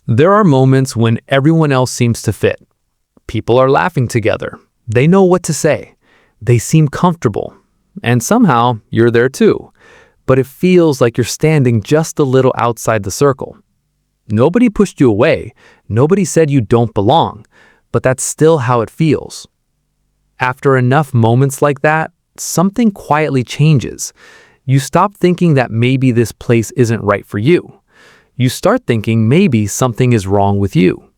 There are moments when everyone else seems to fit. People are laughing together. They know what to say. They seem comfortable. And somehow, you're there too. But it feels like you're standing just a little outside the circle. Nobody pushed you away. Nobody said you don't belong. But that's still how it feels. After enough moments like that, something quietly changes. You stop thinking that maybe this place isn't right for you. You start thinking maybe something is wrong with you.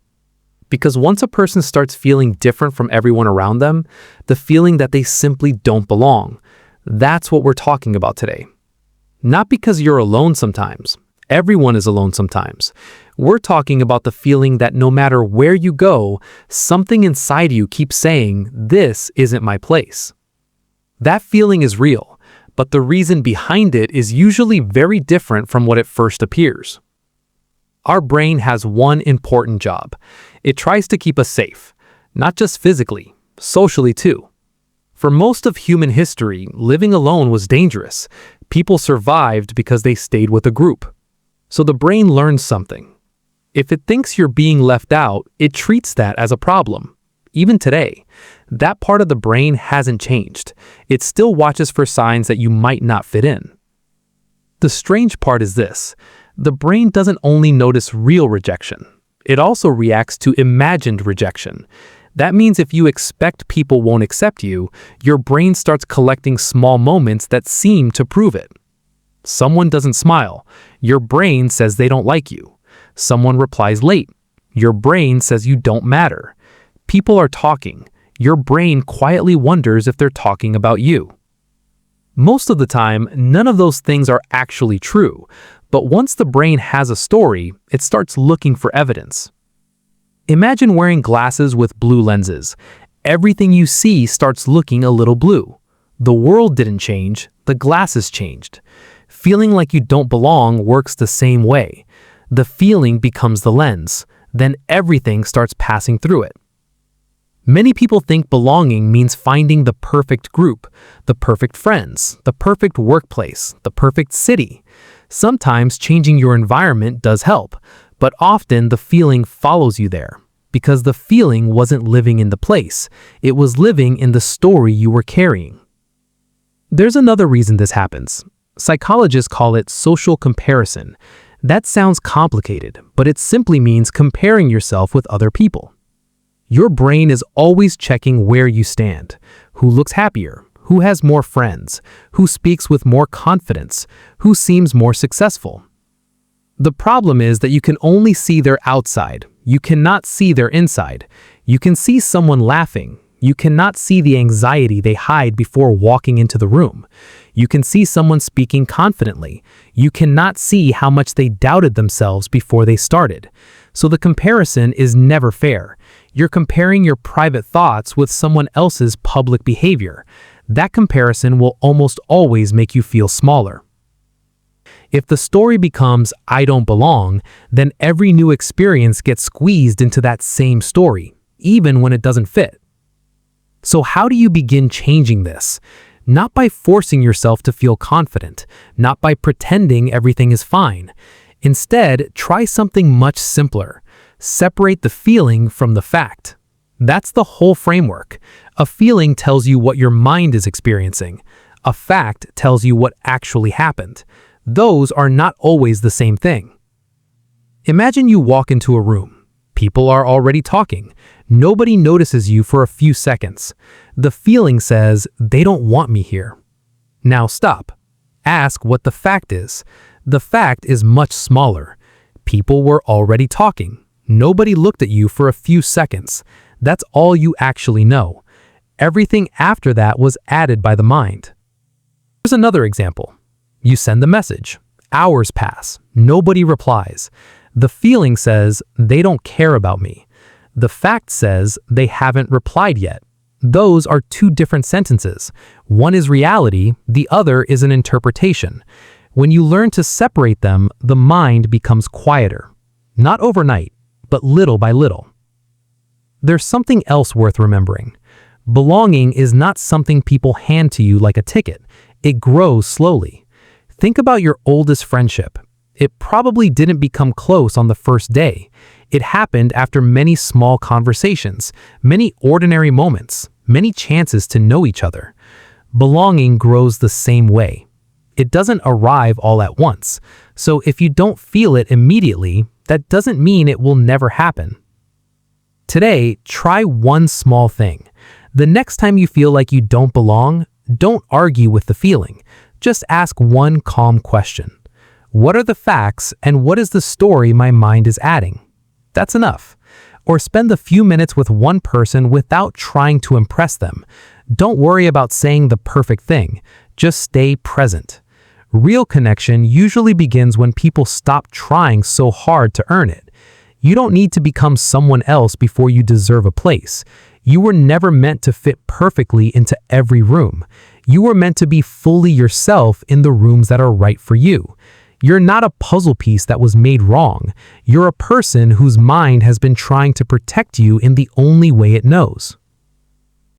Because once a person starts feeling different from everyone around them, the feeling that they simply don't belong, that's what we're talking about today. Not because you're alone sometimes. Everyone is alone sometimes. We're talking about the feeling that no matter where you go, something inside you keeps saying, "This isn't my place." That feeling is real, but the reason behind it is usually very different from what it first appears. Our brain has one important job. It tries to keep us safe, not just physically, socially too. For most of human history, living alone was dangerous. People survived because they stayed with a group. So the brain learns something. If it thinks you're being left out, it treats that as a problem. Even today, that part of the brain hasn't changed. It still watches for signs that you might not fit in. The strange part is this. The brain doesn't only notice real rejection. It also reacts to imagined rejection. That means if you expect people won't accept you, your brain starts collecting small moments that seem to prove it. Someone doesn't smile. Your brain says they don't like you. Someone replies late. Your brain says you don't matter. People are talking. Your brain quietly wonders if they're talking about you. Most of the time, none of those things are actually true, but once the brain has a story, it starts looking for evidence. Imagine wearing glasses with blue lenses. Everything you see starts looking a little blue. The world didn't change, the glasses changed. Feeling like you don't belong works the same way. The feeling becomes the lens, then everything starts passing through it. Many people think belonging means finding the perfect group, the perfect friends, the perfect workplace, the perfect city. Sometimes changing your environment does help, but often the feeling follows you there, because the feeling wasn't living in the place, it was living in the story you were carrying. There's another reason this happens. Psychologists call it social comparison. That sounds complicated, but it simply means comparing yourself with other people. Your brain is always checking where you stand, who looks happier, who has more friends, who speaks with more confidence, who seems more successful. The problem is that you can only see their outside. You cannot see their inside. You can see someone laughing. You cannot see the anxiety they hide before walking into the room. You can see someone speaking confidently. You cannot see how much they doubted themselves before they started. So the comparison is never fair. You're comparing your private thoughts with someone else's public behavior. That comparison will almost always make you feel smaller. If the story becomes, "I don't belong," then every new experience gets squeezed into that same story, even when it doesn't fit. So how do you begin changing this? Not by forcing yourself to feel confident, not by pretending everything is fine. Instead, try something much simpler. Separate the feeling from the fact. That's the whole framework. A feeling tells you what your mind is experiencing. A fact tells you what actually happened. Those are not always the same thing. Imagine you walk into a room. People are already talking. Nobody notices you for a few seconds. The feeling says, "They don't want me here." Now stop. Ask what the fact is. The fact is much smaller. People were already talking. Nobody looked at you for a few seconds. That's all you actually know. Everything after that was added by the mind. Here's another example. You send the message. Hours pass. Nobody replies. The feeling says, "They don't care about me." The fact says, "They haven't replied yet." Those are two different sentences. One is reality, the other is an interpretation. When you learn to separate them, the mind becomes quieter. Not overnight, but little by little. There's something else worth remembering. Belonging is not something people hand to you like a ticket. It grows slowly. Think about your oldest friendship. It probably didn't become close on the first day. It happened after many small conversations, many ordinary moments, many chances to know each other. Belonging grows the same way. It doesn't arrive all at once. So if you don't feel it immediately, that doesn't mean it will never happen. Today, try one small thing. The next time you feel like you don't belong, don't argue with the feeling. Just ask one calm question. What are the facts and what is the story my mind is adding? That's enough. Or spend a few minutes with one person without trying to impress them. Don't worry about saying the perfect thing. Just stay present. Real connection usually begins when people stop trying so hard to earn it. You don't need to become someone else before you deserve a place. You were never meant to fit perfectly into every room. You were meant to be fully yourself in the rooms that are right for you. You're not a puzzle piece that was made wrong. You're a person whose mind has been trying to protect you in the only way it knows.